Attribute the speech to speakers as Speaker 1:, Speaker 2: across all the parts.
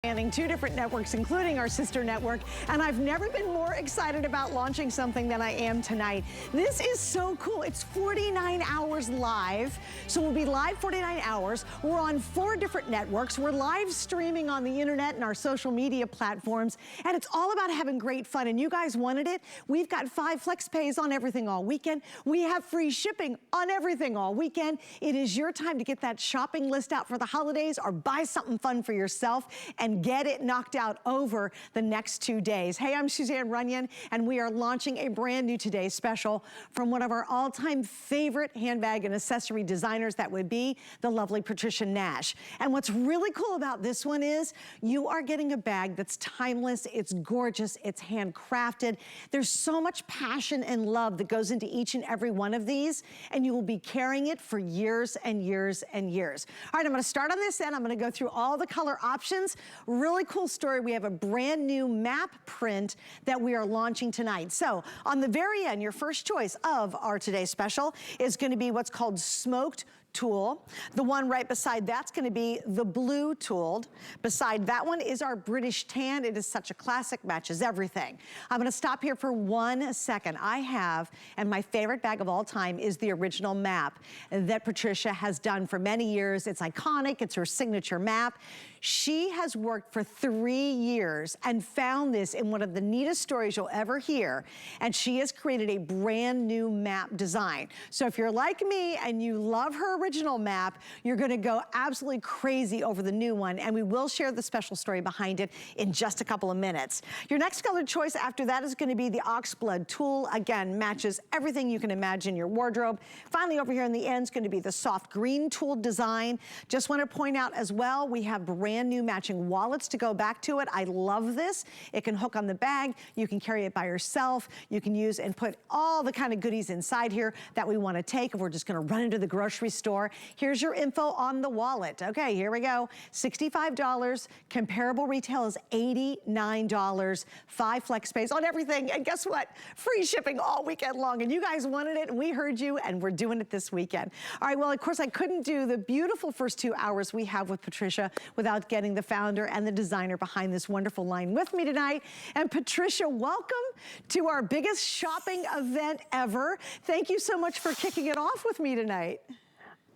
Speaker 1: Two different networks, including our sister network, and I've never been more excited about launching something than I am tonight. This is so cool. It's 49 hours live, so we'll be live 49 hours. We're on 4 different networks. We're live streaming on the internet and our social media platforms, and it's all about having great fun, and you guys wanted it. We've got 5 flex pays on everything all weekend. We have free shipping on everything all weekend. It is your time to get that shopping list out for the holidays or buy something fun for yourself and get it knocked out over the next 2 days. Hey, I'm Suzanne Runyon, and we are launching a brand new Today special from one of our all-time favorite handbag and accessory designers. That would be the lovely Patricia Nash. And what's really cool about this one is you are getting a bag that's timeless, it's gorgeous, it's handcrafted. There's so much passion and love that goes into each and every one of these, and you will be carrying it for years and years and years. All right, I'm gonna start on this end. I'm gonna go through all the color options. Really cool story. We have a brand new map print that we are launching tonight. So on the very end, your first choice of our Today special is going to be what's called smoked tulle. The one right beside that's going to be the blue tooled. Beside that one is our British tan. It is such a classic, matches everything. I'm going to stop here for 1 second. I have, and my favorite bag of all time is the original map that Patricia has done for many years. It's iconic. It's her signature map. She has worked for 3 years and found this in one of the neatest stories you'll ever hear. And she has created a brand new map design. So if you're like me and you love her original map, you're gonna go absolutely crazy over the new one. And we will share the special story behind it in just a couple of minutes. Your next color choice after that is gonna be the Oxblood tulle. Again, matches everything you can imagine in your wardrobe. Finally, over here in the end is gonna be the soft green tool design. Just wanna point out as well, we have brand new matching wallets to go back to it. I love this. It can hook on the bag. You can carry it by yourself. You can use and put all the kind of goodies inside here that we want to take if we're just going to run into the grocery store. Here's your info on the wallet. Okay, here we go. $65. Comparable retail is $89. 5 flex pays on everything. And guess what? Free shipping all weekend long. And you guys wanted it, and we heard you, and we're doing it this weekend. All right, well, of course, I couldn't do the beautiful first 2 hours we have with Patricia without getting the founder and the designer behind this wonderful line with me tonight. And Patricia, welcome to our biggest shopping event ever. Thank you so much for kicking it off with me tonight.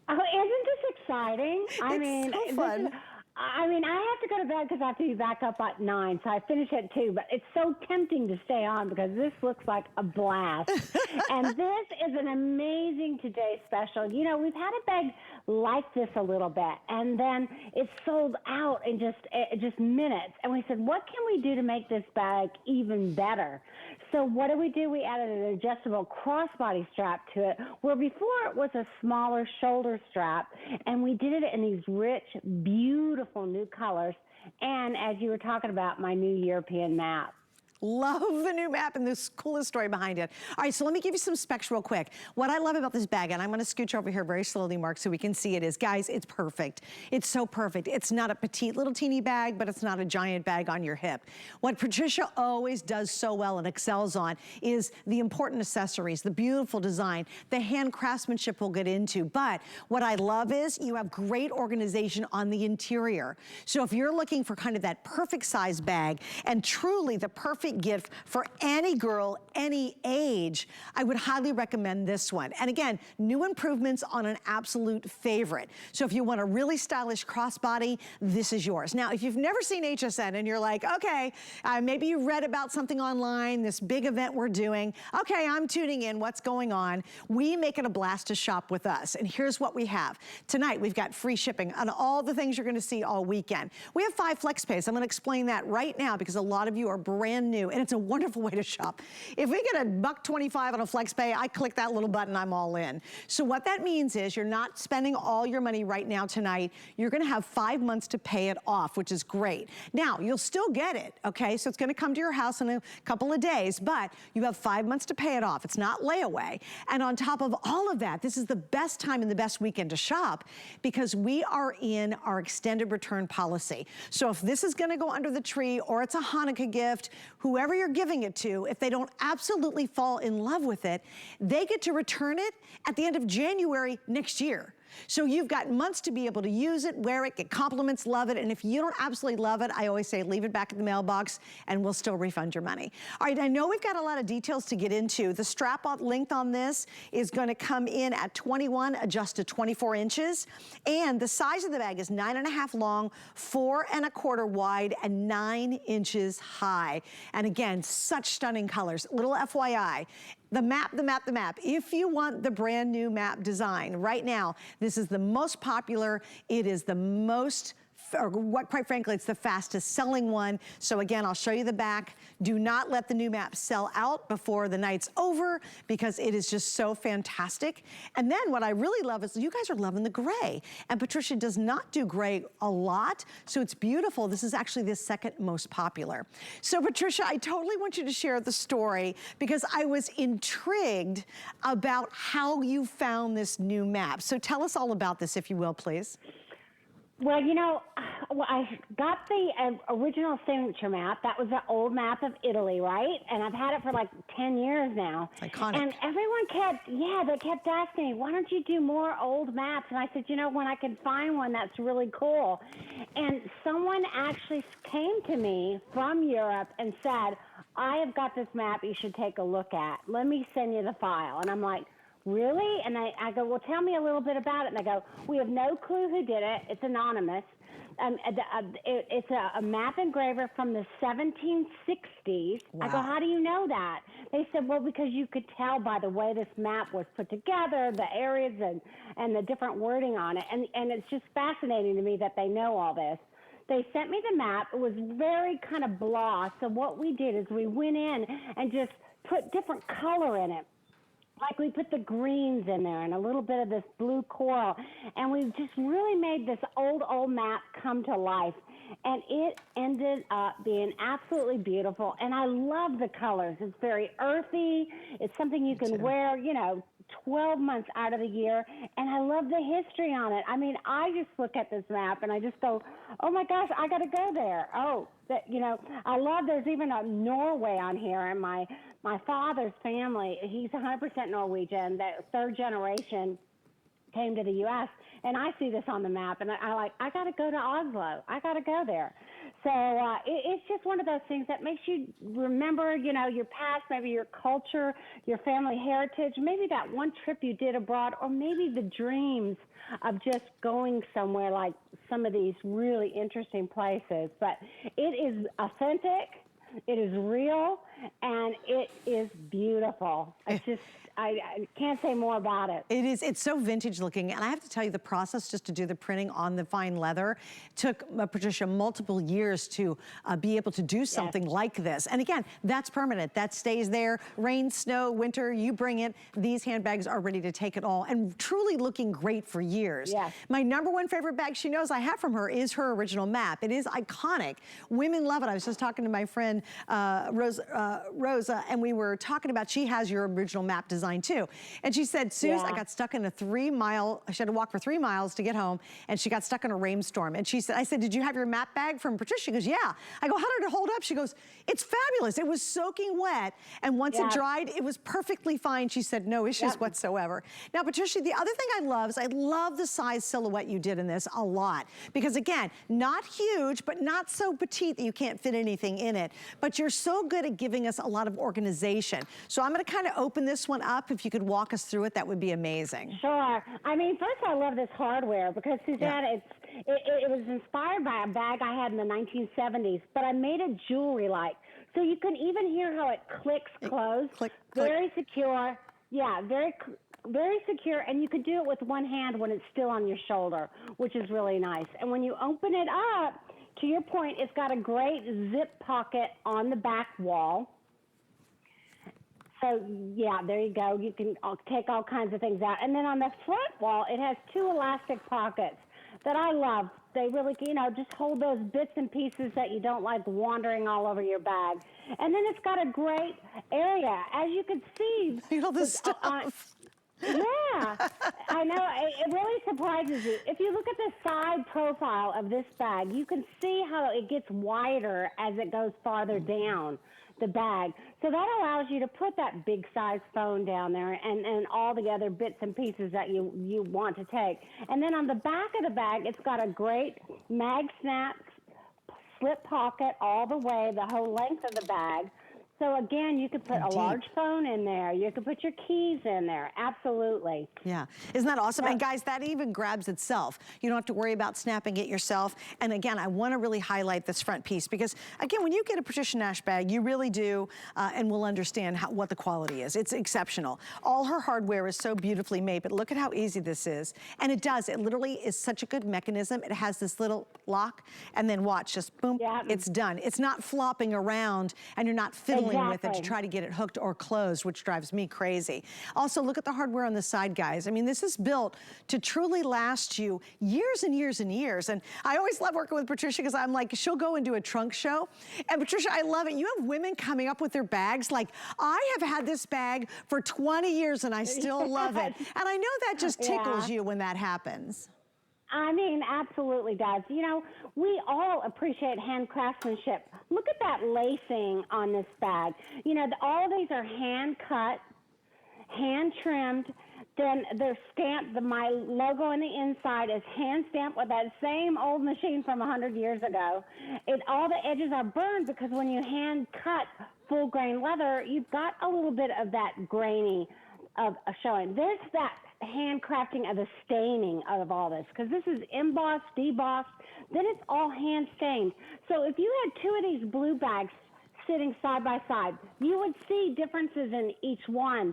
Speaker 2: Oh, isn't this exciting?
Speaker 1: It's so fun.
Speaker 2: I have to go to bed because I have to be back up at 9, so I finish at 2, but it's so tempting to stay on because this looks like a blast. And this is an amazing Today special. You know, we've had a bag like this a little bit, and then it sold out in just minutes. And we said, what can we do to make this bag even better? So what did? We added an adjustable crossbody strap to it, where before it was a smaller shoulder strap, and we did it in these rich, beautiful new colors. And as you were talking about, my new European map.
Speaker 1: Love the new map and this coolest story behind it. All right, so let me give you some specs real quick. What I love about this bag, and I'm gonna scooch over here very slowly, Mark, so we can see it, is, guys, it's perfect. It's so perfect. It's not a petite little teeny bag, but it's not a giant bag on your hip. What Patricia always does so well and excels on is the important accessories, the beautiful design, the hand craftsmanship we'll get into. But what I love is you have great organization on the interior. So if you're looking for kind of that perfect size bag and truly the perfect gift for any girl, any age, I would highly recommend this one. And again, new improvements on an absolute favorite. So if you want a really stylish crossbody, this is yours. Now, if you've never seen HSN and you're like, okay, maybe you read about something online, this big event we're doing, okay, I'm tuning in, what's going on? We make it a blast to shop with us. And here's what we have. Tonight, we've got free shipping on all the things you're gonna see all weekend. We have 5 flex pays. I'm gonna explain that right now because a lot of you are brand new, and it's a wonderful way to shop. If we get $1.25 on a flex pay, I click that little button, I'm all in. So what that means is you're not spending all your money right now tonight. You're gonna have 5 months to pay it off, which is great. Now, you'll still get it, okay? So it's gonna come to your house in a couple of days, but you have 5 months to pay it off. It's not layaway. And on top of all of that, this is the best time and the best weekend to shop because we are in our extended return policy. So if this is gonna go under the tree or it's a Hanukkah gift, whoever you're giving it to, if they don't absolutely fall in love with it, they get to return it at the end of January next year. So you've got months to be able to use it, wear it, get compliments, love it. And if you don't absolutely love it, I always say leave it back in the mailbox and we'll still refund your money. All right, I know we've got a lot of details to get into. The strap length on this is gonna come in at 21, adjust to 24 inches. And the size of the bag is 9.5 long, 4 1/4 wide, and 9 inches high. And again, such stunning colors. Little FYI, the map. If you want the brand new map design, right now, this is the most popular. It is the most, or what, quite frankly, it's the fastest selling one. So again, I'll show you the back. Do not let the new map sell out before the night's over because it is just so fantastic. And then what I really love is you guys are loving the gray. And Patricia does not do gray a lot, so it's beautiful. This is actually the second most popular. So Patricia, I totally want you to share the story because I was intrigued about how you found this new map. So tell us all about this, if you will, please.
Speaker 2: Well, you know, I got the original signature map. That was the old map of Italy, right? And I've had it for like 10 years now.
Speaker 1: It's iconic.
Speaker 2: And everyone they kept asking me, why don't you do more old maps? And I said, you know, when I can find one that's really cool. And someone actually came to me from Europe and said, I have got this map you should take a look at. Let me send you the file. And I'm like, really? And I go, well, tell me a little bit about it. And I go, we have no clue who did it. It's anonymous. It's a map engraver from the 1760s. Wow. I go, how do you know that? They said, well, because you could tell by the way this map was put together, the areas and the different wording on it. And it's just fascinating to me that they know all this. They sent me the map. It was very kind of blah. So what we did is we went in and just put different color in it. Like we put the greens in there and a little bit of this blue coral. And we just really made this old map come to life. And it ended up being absolutely beautiful. And I love the colors. It's very earthy. It's something you can wear, you know, 12 months out of the year. And I love the history on it. I mean, I just look at this map and I just go, oh my gosh, I got to go there. Oh, you know, I love, there's even a Norway on here. And my father's family, he's 100% Norwegian. The third generation came to the U.S. And I see this on the map, and I got to go to Oslo. I got to go there. So it's just one of those things that makes you remember, you know, your past, maybe your culture, your family heritage, maybe that one trip you did abroad, or maybe the dreams of just going somewhere like some of these really interesting places. But it is authentic, it is real, and it is beautiful. It's just, I can't say more about it.
Speaker 1: It is, it's so vintage looking. And I have to tell you, the process just to do the printing on the fine leather took Patricia multiple years to be able to do something like this. And again, that's permanent. That stays there. Rain, snow, winter, you bring it. These handbags are ready to take it all and truly looking great for years. Yes. My #1 favorite bag she knows I have from her is her original map. It is iconic. Women love it. I was just talking to my friend Rosa, and we were talking about, she has your original map design too. And she said, Suze, I got stuck in a 3-mile, she had to walk for 3 miles to get home, and she got stuck in a rainstorm. And she said, I said, did you have your map bag from Patricia? She goes, yeah. I go, how did it hold up? She goes, it's fabulous. It was soaking wet. And once it dried, it was perfectly fine. She said, no issues whatsoever. Now, Patricia, the other thing I love is I love the size silhouette you did in this a lot. Because again, not huge, but not so petite that you can't fit anything in it. But you're so good at giving us a lot of organization. So I'm gonna kind of open this one up. If you could walk us through it, that would be amazing.
Speaker 2: Sure. I mean, first I love this hardware because, Suzanne, it was inspired by a bag I had in the 1970s, but I made it jewelry-like. So you can even hear how it clicks closed. Very secure. Yeah, very secure, and you could do it with one hand when it's still on your shoulder, which is really nice. And when you open it up, to your point, it's got a great zip pocket on the back wall. So, yeah, there you go. You can take all kinds of things out. And then on the front wall, it has 2 elastic pockets that I love. They really, you know, just hold those bits and pieces that you don't like wandering all over your bag. And then it's got a great area. As you can see.
Speaker 1: All this stuff.
Speaker 2: Yeah, I know. It really surprises you. If you look at the side profile of this bag, you can see how it gets wider as it goes farther down the bag. So that allows you to put that big size phone down there and all the other bits and pieces that you want to take. And then on the back of the bag, it's got a great mag snap slip pocket all the way, the whole length of the bag. So again, you could put a large phone in there. You could put your keys in there. Absolutely.
Speaker 1: Yeah. Isn't that awesome? And guys, that even grabs itself. You don't have to worry about snapping it yourself. And again, I want to really highlight this front piece because again, when you get a Patricia Nash bag, you really do, and will understand what the quality is. It's exceptional. All her hardware is so beautifully made, but look at how easy this is. And it does. It literally is such a good mechanism. It has this little lock, and then watch, just boom, it's done. It's not flopping around, and you're not fiddling with it to try to get it hooked or closed, which drives me crazy. Also, look at the hardware on the side, guys. I mean, this is built to truly last you years and years and years. And I always love working with Patricia because I'm like, she'll go and do a trunk show. And Patricia, I love it. You have women coming up with their bags like, I have had this bag for 20 years and I still love it. And I know that just tickles you when that happens.
Speaker 2: I mean, absolutely does. You know, we all appreciate hand craftsmanship. Look at that lacing on this bag. You know, all of these are hand cut, hand trimmed. Then they're stamped. My logo on the inside is hand stamped with that same old machine from 100 years ago. All the edges are burned because when you hand cut full grain leather, you've got a little bit of that grainy of showing. There's that handcrafting of the staining of all this, because this is embossed, debossed, then it's all hand stained. So if you had two of these blue bags sitting side by side, you would see differences in each one,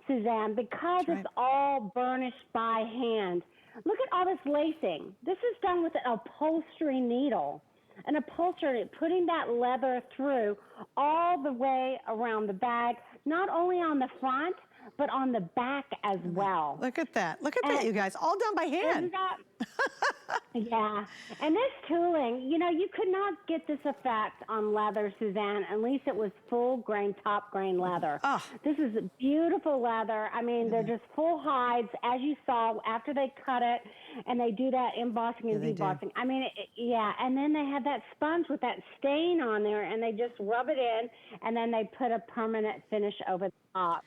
Speaker 2: Suzanne, because it's all burnished by hand. Look at all this lacing. This is done with an upholstery needle. An upholstery, putting that leather through all the way around the bag, not only on the front, but on the back as well.
Speaker 1: Look at that. Look at that, you guys. All done by hand.
Speaker 2: Yeah. And this tooling, you know, you could not get this effect on leather, Suzanne, unless it was full grain, top grain leather. Oh. This is beautiful leather. I mean, they're just full hides, as you saw, after they cut it, and they do that embossing and debossing. I mean, and then they have that sponge with that stain on there, and they just rub it in, and then they put a permanent finish over the top.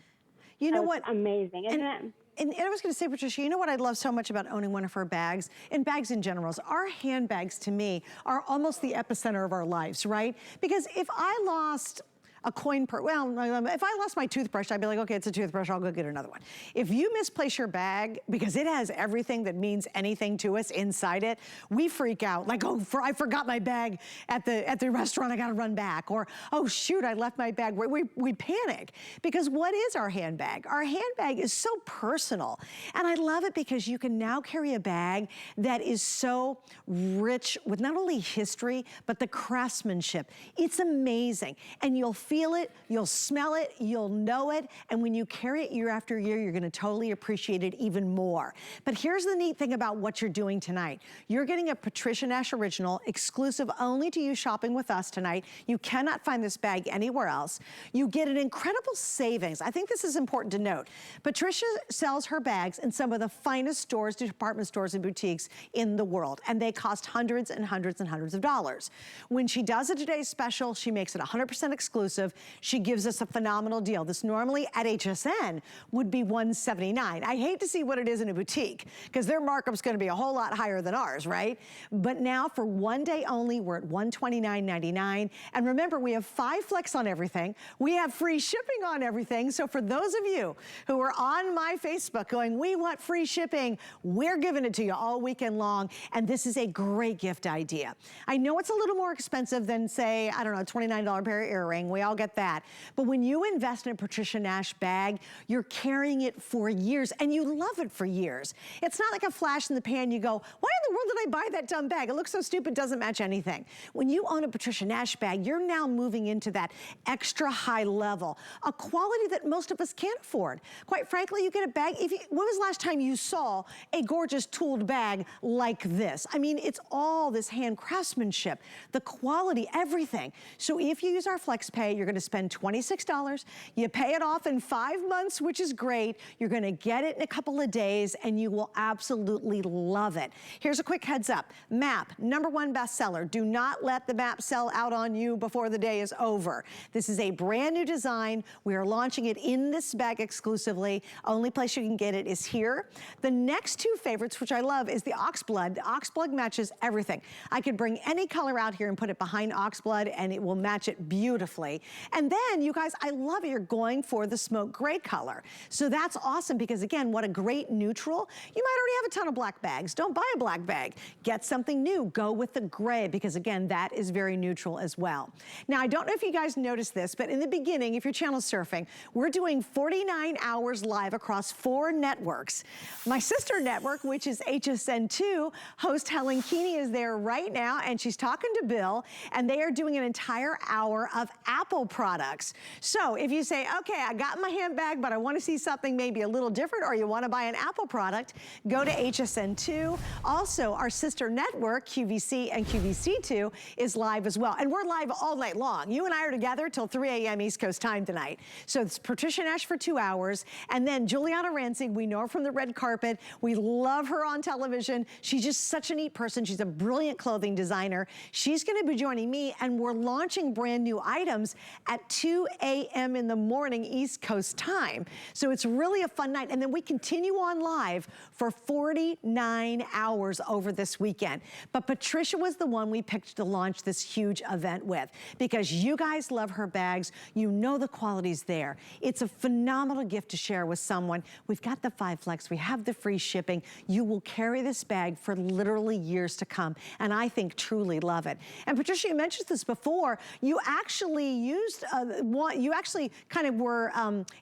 Speaker 1: You know what?
Speaker 2: Amazing, isn't it?
Speaker 1: And I was going to say, Patricia, you know what I love so much about owning one of her bags, and bags in general, is our handbags, to me, are almost the epicenter of our lives, right? Because if I lost a coin purse, well, if I lost my toothbrush, I'd be like, okay, it's a toothbrush, I'll go get another one. If you misplace your bag, because it has everything that means anything to us inside it, we freak out, like, oh, I forgot my bag at the restaurant, I gotta run back, or, oh shoot, I left my bag. We panic, because what is our handbag? Our handbag is so personal, and I love it because you can now carry a bag that is so rich with not only history, but the craftsmanship. It's amazing, and you'll feel it, you'll smell it, you'll know it, and when you carry it year after year, you're gonna totally appreciate it even more. But here's the neat thing about what you're doing tonight. You're getting a Patricia Nash original, exclusive only to you shopping with us tonight. You cannot find this bag anywhere else. You get an incredible savings. I think this is important to note. Patricia sells her bags in some of the finest stores, department stores and boutiques in the world, and they cost hundreds and hundreds and hundreds of dollars. When she does a today's special, she makes it 100% exclusive. She gives us a phenomenal deal. This normally at HSN would be $179. I hate to see what it is in a boutique because their markup's gonna be a whole lot higher than ours, right? But now for one day only, we're at $129.99. And remember, we have 5 flex on everything. We have free shipping on everything. So for those of you who are on my Facebook going, we want free shipping, we're giving it to you all weekend long. And this is a great gift idea. I know it's a little more expensive than, say, I don't know, a $29 pair of earring. We all get that. But when you invest in a Patricia Nash bag, you're carrying it for years and you love it for years. It's not like a flash in the pan. You go, why in the world did I buy that dumb bag? It looks so stupid, doesn't match anything. When you own a Patricia Nash bag, you're now moving into that extra high level, a quality that most of us can't afford. Quite frankly, you get a bag, when was the last time you saw a gorgeous tooled bag like this? I mean, it's all this hand craftsmanship, the quality, everything. So if you use our FlexPay, you're gonna spend $26. You pay it off in 5 months, which is great. You're gonna get it in a couple of days and you will absolutely love it. Here's a quick heads up. MAP, #1 bestseller. Do not let the MAP sell out on you before the day is over. This is a brand new design. We are launching it in this bag exclusively. Only place you can get it is here. The next two favorites, which I love, is the Oxblood. The Oxblood matches everything. I could bring any color out here and put it behind Oxblood and it will match it beautifully. And then, you guys, I love it. You're going for the smoke gray color. So that's awesome because, again, what a great neutral. You might already have a ton of black bags. Don't buy a black bag. Get something new. Go with the gray because, again, that is very neutral as well. Now, I don't know if you guys noticed this, but in the beginning, if you're channel surfing, we're doing 49 hours live across 4 networks. My sister network, which is HSN2, host Helen Keeney is there right now, and she's talking to Bill, and they are doing an entire hour of Apple products. So if you say, okay, I got my handbag, but I want to see something maybe a little different, or you want to buy an Apple product, go to HSN2. Also, our sister network, QVC and QVC2, is live as well. And we're live all night long. You and I are together till 3 a.m. East Coast time tonight. So it's Patricia Nash for 2 hours, and then Juliana Rancic, we know her from the red carpet. We love her on television. She's just such a neat person. She's a brilliant clothing designer. She's gonna be joining me, and we're launching brand new items at 2 a.m. in the morning East Coast time. So it's really a fun night. And then we continue on live for 49 hours over this weekend. But Patricia was the one we picked to launch this huge event with because you guys love her bags. You know the quality's there. It's a phenomenal gift to share with someone. We've got the 5 Flex. We have the free shipping. You will carry this bag for literally years to come. And I think truly love it. And Patricia, you mentioned this before. You actually used one, you actually kind of were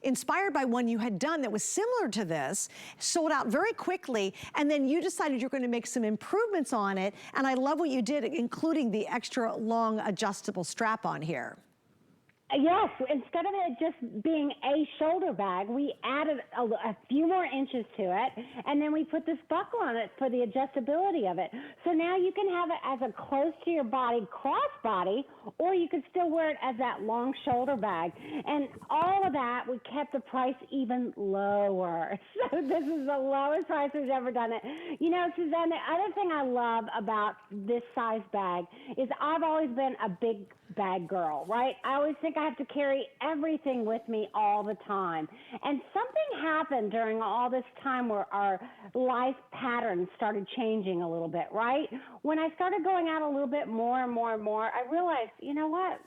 Speaker 1: inspired by one you had done that was similar to this, sold out very quickly, and then you decided you're going to make some improvements on it. And I love what you did, including the extra long adjustable strap on here.
Speaker 2: Yes, instead of it just being a shoulder bag, we added a few more inches to it, and then we put this buckle on it for the adjustability of it. So now you can have it as a close to your body crossbody, or you can still wear it as that long shoulder bag. And all of that, we kept the price even lower. So this is the lowest price we've ever done it. You know, Suzanne, the other thing I love about this size bag is I've always been a big bag girl, right? I always think I have to carry everything with me all the time. And something happened during all this time where our life patterns started changing a little bit, right? When I started going out a little bit more and more and more, I realized, you know what?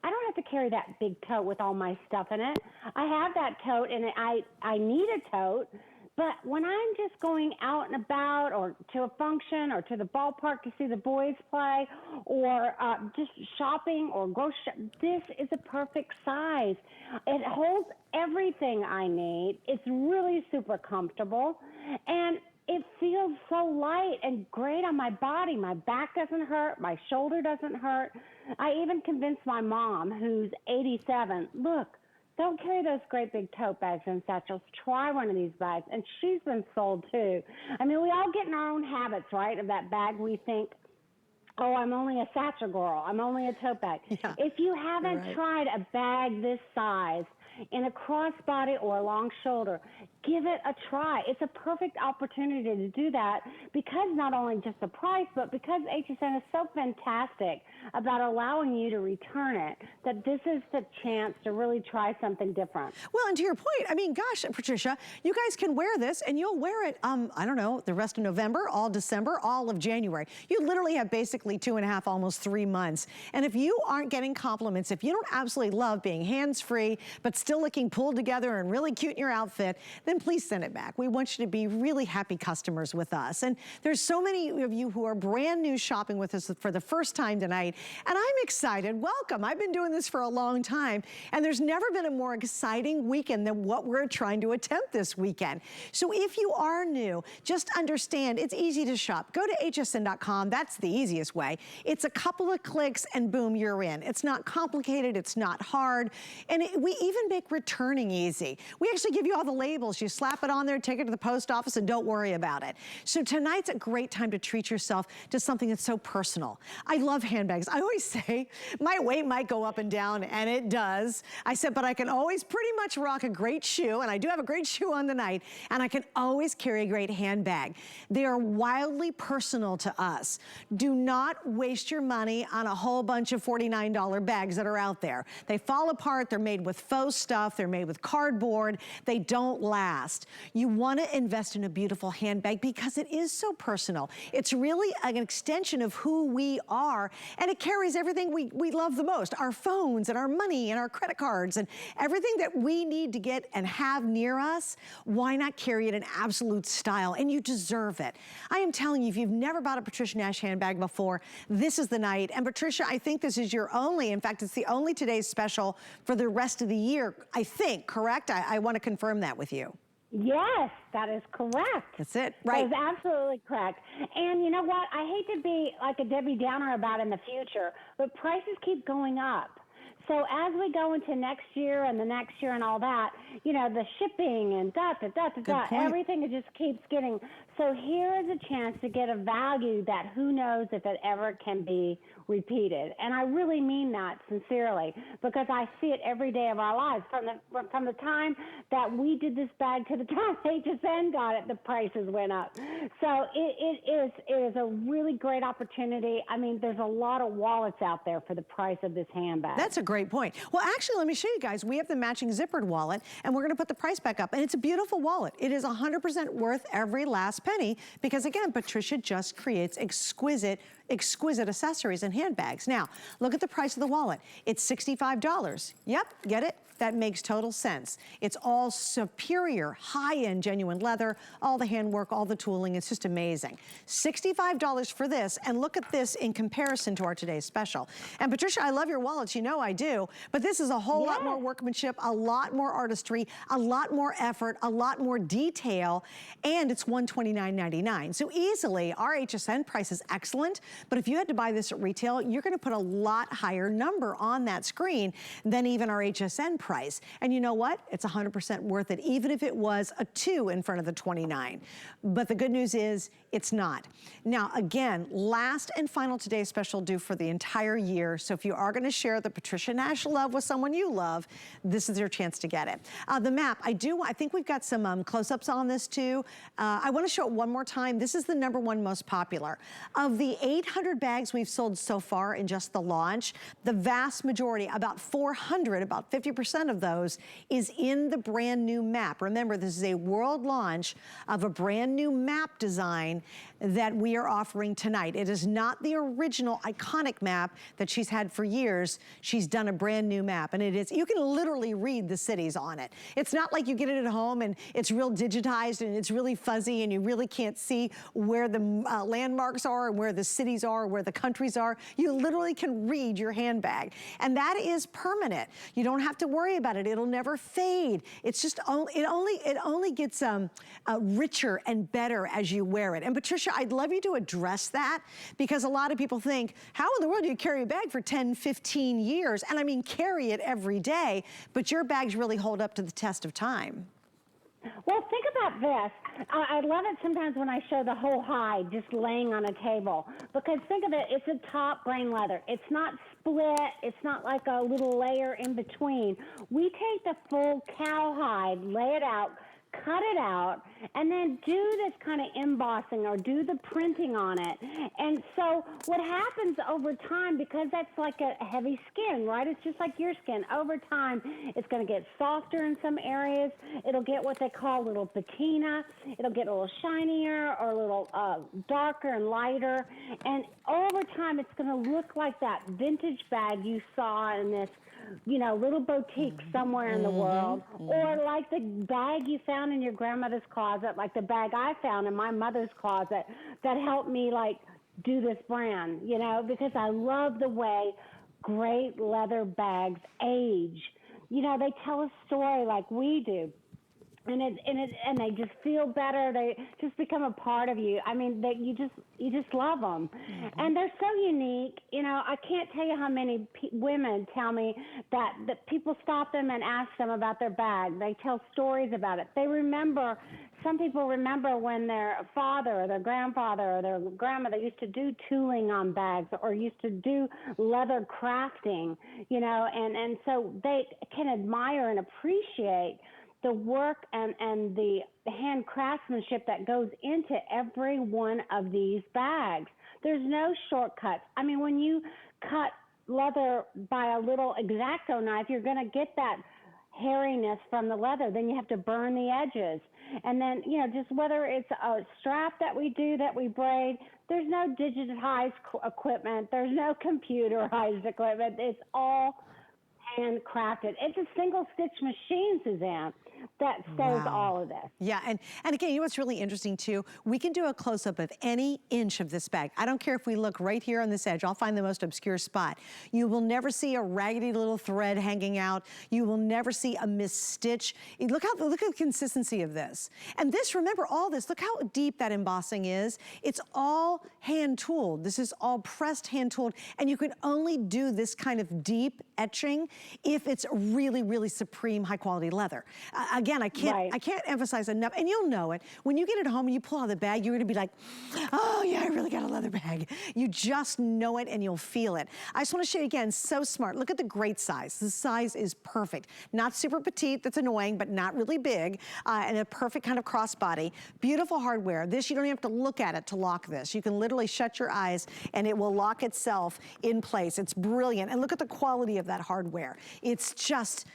Speaker 2: I don't have to carry that big tote with all my stuff in it. I have that tote, and I need a tote. But when I'm just going out and about, or to a function, or to the ballpark to see the boys play, or just shopping or this is a perfect size. It holds everything I need. It's really super comfortable, and it feels so light and great on my body. My back doesn't hurt. My shoulder doesn't hurt. I even convinced my mom, who's 87, look, don't carry those great big tote bags and satchels. Try one of these bags. And she's been sold too. I mean, we all get in our own habits, right, of that bag. We think, oh, I'm only a satchel girl. I'm only a tote bag. Yeah, if you haven't tried a bag this size in a crossbody or a long shoulder, give it a try. It's a perfect opportunity to do that because not only just the price, but because HSN is so fantastic about allowing you to return it, that this is the chance to really try something different.
Speaker 1: Well, and to your point, I mean, gosh, Patricia, you guys can wear this and you'll wear it, I don't know, the rest of November, all December, all of January. You literally have basically 2.5, almost 3 months. And if you aren't getting compliments, if you don't absolutely love being hands-free, but still looking pulled together and really cute in your outfit, then please send it back. We want you to be really happy customers with us. And there's so many of you who are brand new shopping with us for the first time tonight, and I'm excited. Welcome. I've been doing this for a long time, and there's never been a more exciting weekend than what we're trying to attempt this weekend. So if you are new, just understand it's easy to shop. Go to hsn.com. That's the easiest way. It's a couple of clicks and boom, you're in. It's not complicated. It's not hard. And we even make returning easy. We actually give you all the labels. You slap it on there, take it to the post office, and don't worry about it. So tonight's a great time to treat yourself to something that's so personal. I love handbags. I always say my weight might go up and down, and it does. I said, but I can always pretty much rock a great shoe, and I do have a great shoe on tonight, and I can always carry a great handbag. They are wildly personal to us. Do not waste your money on a whole bunch of $49 bags that are out there. They fall apart, they're made with faux stuff, they're made with cardboard, they don't last. You want to invest in a beautiful handbag because it is so personal. It's really an extension of who we are, and it carries everything we love the most, our phones and our money and our credit cards and everything that we need to get and have near us. Why not carry it in absolute style? And you deserve it. I am telling you, if you've never bought a Patricia Nash handbag before, this is the night. And Patricia, I think this is your only, in fact, it's the only today's special for the rest of the year, I think, correct? I want to confirm that with you.
Speaker 2: Yes, that is correct.
Speaker 1: That's it, right?
Speaker 2: That is absolutely correct. And you know what? I hate to be like a Debbie Downer about in the future, but prices keep going up. So as we go into next year and the next year and all that, you know, the shipping and everything, it just keeps getting. So here is a chance to get a value that who knows if it ever can be repeated. And I really mean that sincerely, because I see it every day of our lives. From the time that we did this bag to the time HSN got it, the prices went up. So it is a really great opportunity. I mean, there's a lot of wallets out there for the price of this handbag.
Speaker 1: That's a great point. Well, actually, let me show you guys. We have the matching zippered wallet, and we're going to put the price back up. And it's a beautiful wallet. It is 100% worth every last penny, because again, Patricia just creates exquisite accessories and handbags. Now, look at the price of the wallet. It's $65. Yep, get it? That makes total sense. It's all superior, high-end genuine leather, all the handwork, all the tooling. It's just amazing. $65 for this, and look at this in comparison to our today's special. And Patricia, I love your wallets, you know I do, but this is a whole lot more workmanship, a lot more artistry, a lot more effort, a lot more detail, and it's $129.99. So easily, our HSN price is excellent, but if you had to buy this at retail, you're gonna put a lot higher number on that screen than even our HSN price. And you know what? It's 100% worth it, even if it was a 2 in front of the 29. But the good news is it's not. Now, again, last and final today's special due for the entire year. So if you are gonna share the Patricia Nash love with someone you love, this is your chance to get it. The map, I think we've got some close-ups on this too. I wanna show it one more time. This is the #1 most popular. Of the 800 bags we've sold so far in just the launch, the vast majority, about 400, about 50% of those is in the brand new map. Remember, this is a world launch of a brand new map design that we are offering tonight. It is not the original iconic map that she's had for years. She's done a brand new map, and it is, you can literally read the cities on it. It's not like you get it at home and it's real digitized and it's really fuzzy and you really can't see where the landmarks are and where the cities are, where the countries are. You literally can read your handbag, and that is permanent. You don't have to worry about it. It'll never fade. It's just, it only gets richer and better as you wear it. And Patricia, I'd love you to address that, because a lot of people think, how in the world do you carry a bag for 10, 15 years? And I mean, carry it every day, but your bags really hold up to the test of time.
Speaker 2: Well, think about this. I love it sometimes when I show the whole hide just laying on a table, because think of it, it's a top grain leather. It's not split. It's not like a little layer in between. We take the full cowhide, lay it out, cut it out, and then do this kind of embossing or do the printing on it. And so what happens over time, because that's like a heavy skin, right? It's just like your skin. Over time, it's going to get softer in some areas. It'll get what they call a little patina. It'll get a little shinier or a little darker and lighter. And over time, it's going to look like that vintage bag you saw in this, you know, little boutique somewhere in the world, or like the bag you found in your grandmother's closet, like the bag I found in my mother's closet that helped me like do this brand, you know, because I love the way great leather bags age. You know, they tell a story like we do. and they just feel better. They just become a part of you. I mean, you just love them, and they're so unique. You know, I can't tell you how many women tell me that people stop them and ask them about their bag. They tell stories about it. They remember. Some people remember when their father or their grandfather or their grandmother used to do tooling on bags or used to do leather crafting. You know, and so they can admire and appreciate the work and the hand craftsmanship that goes into every one of these bags. There's no shortcuts. I mean, when you cut leather by a little X-Acto knife, you're going to get that hairiness from the leather. Then you have to burn the edges. And then, you know, just whether it's a strap that we braid, there's no digitized equipment. There's no computerized equipment. It's all handcrafted. It's a single stitch machine, Suzanne, that sews all of this.
Speaker 1: Yeah, and again, you know what's really interesting too? We can do a close-up of any inch of this bag. I don't care if we look right here on this edge. I'll find the most obscure spot. You will never see a raggedy little thread hanging out. You will never see a misstitch. Look at the consistency of this. And this, remember all this, look how deep that embossing is. It's all hand-tooled. This is all pressed hand-tooled, and you can only do this kind of deep etching if it's really, really supreme high-quality leather. Again, I can't emphasize enough, and you'll know it. When you get it home and you pull out the bag, you're gonna be like, oh yeah, I really got a leather bag. You just know it and you'll feel it. I just wanna show you again, so smart. Look at the great size. The size is perfect. Not super petite, that's annoying, but not really big, and a perfect kind of crossbody. Beautiful hardware. This, you don't even have to look at it to lock this. You can literally shut your eyes and it will lock itself in place. It's brilliant. And look at the quality of that hardware. It's just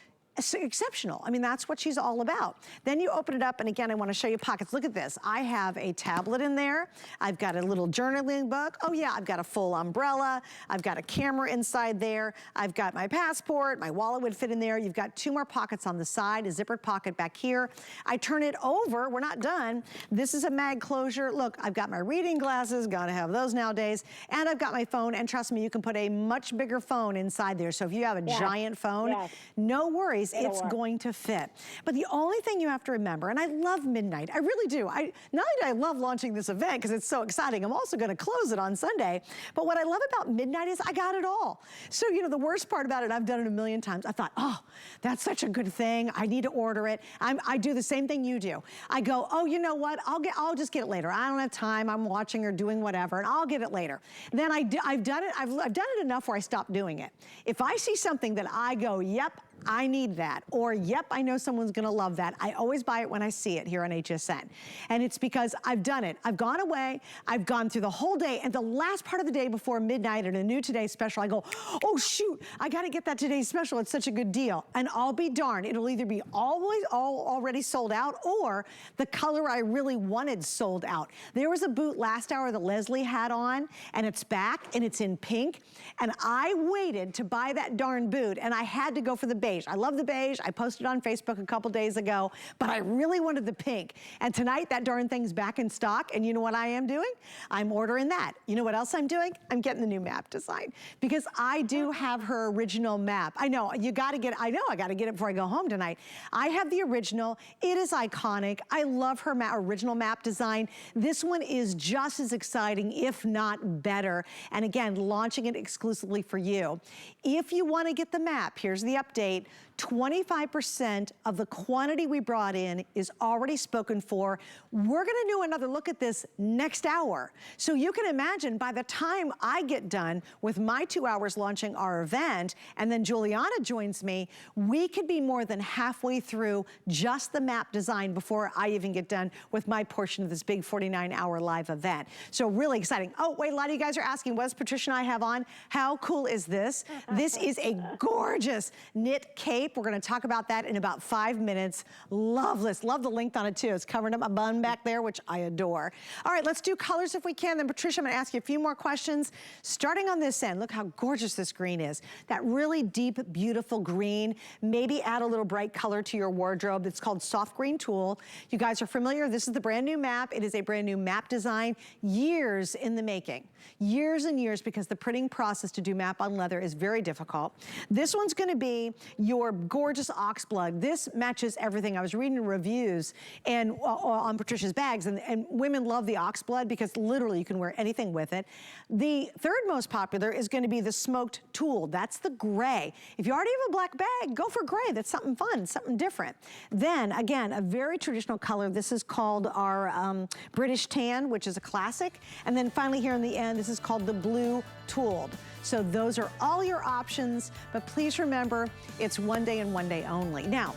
Speaker 1: exceptional. I mean, that's what she's all about. Then you open it up, and again, I want to show you pockets. Look at this. I have a tablet in there. I've got a little journaling book. Oh yeah, I've got a full umbrella. I've got a camera inside there. I've got my passport. My wallet would fit in there. You've got two more pockets on the side, a zippered pocket back here. I turn it over. We're not done. This is a mag closure. Look, I've got my reading glasses. Gotta have those nowadays. And I've got my phone, and trust me, you can put a much bigger phone inside there. So if you have a giant phone, no worries. It's going to fit. But the only thing you have to remember, and I love midnight, I really do. Not only do I love launching this event because it's so exciting, I'm also gonna close it on Sunday, but what I love about midnight is I got it all. So, you know, the worst part about it, I've done it a million times. I thought, oh, that's such a good thing. I need to order it. I do the same thing you do. I go, oh, you know what? I'll just get it later. I don't have time. I'm watching or doing whatever, and I'll get it later. Then I've done it enough where I stopped doing it. If I see something that I go, yep, I need that, or yep, I know someone's gonna love that, I always buy it when I see it here on HSN. And it's because I've done it. I've gone away, I've gone through the whole day, and the last part of the day before midnight at a new Today Special, I go, oh shoot, I gotta get that Today Special, it's such a good deal. And I'll be darned, it'll either be already sold out, or the color I really wanted sold out. There was a boot last hour that Leslie had on, and it's back, and it's in pink, and I waited to buy that darn boot, and I had to go for the beige. I love the beige. I posted on Facebook a couple days ago, but I really wanted the pink. And tonight, that darn thing's back in stock, and you know what I am doing? I'm ordering that. You know what else I'm doing? I'm getting the new map design, because I do have her original map. I know, you gotta get, I know I gotta get it before I go home tonight. I have the original. It is iconic. I love her original map design. This one is just as exciting, if not better. And again, launching it exclusively for you. If you wanna get the map, here's the update. 25% of the quantity we brought in is already spoken for. We're gonna do another look at this next hour. So you can imagine by the time I get done with my 2 hours launching our event, and then Juliana joins me, we could be more than halfway through just the map design before I even get done with my portion of this big 49-hour live event. So really exciting. Oh, wait, a lot of you guys are asking, what does Patricia and I have on? How cool is this? This is a gorgeous knit cape. We're gonna talk about that in about 5 minutes. Love this, love the length on it too. It's covering up my bun back there, which I adore. All right, let's do colors if we can. Then Patricia, I'm gonna ask you a few more questions. Starting on this end, look how gorgeous this green is. That really deep, beautiful green. Maybe add a little bright color to your wardrobe. It's called Soft Green Tulle. You guys are familiar, this is the brand new map. It is a brand new map design, years in the making. Years and years, because the printing process to do map on leather is very difficult. This one's gonna be your gorgeous Oxblood. This matches everything. I was reading reviews and on Patricia's bags, and women love the Oxblood because literally you can wear anything with it. The third most popular is going to be the smoked tool. That's the gray. If you already have a black bag, go for gray. That's something fun, something different. Then again, a very traditional color. This is called our British tan, which is a classic. And then finally here in the end, this is called the blue tooled. So those are all your options, but please remember, it's one day and one day only. Now,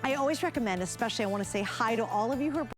Speaker 1: I always recommend, especially I want to say hi to all of you who are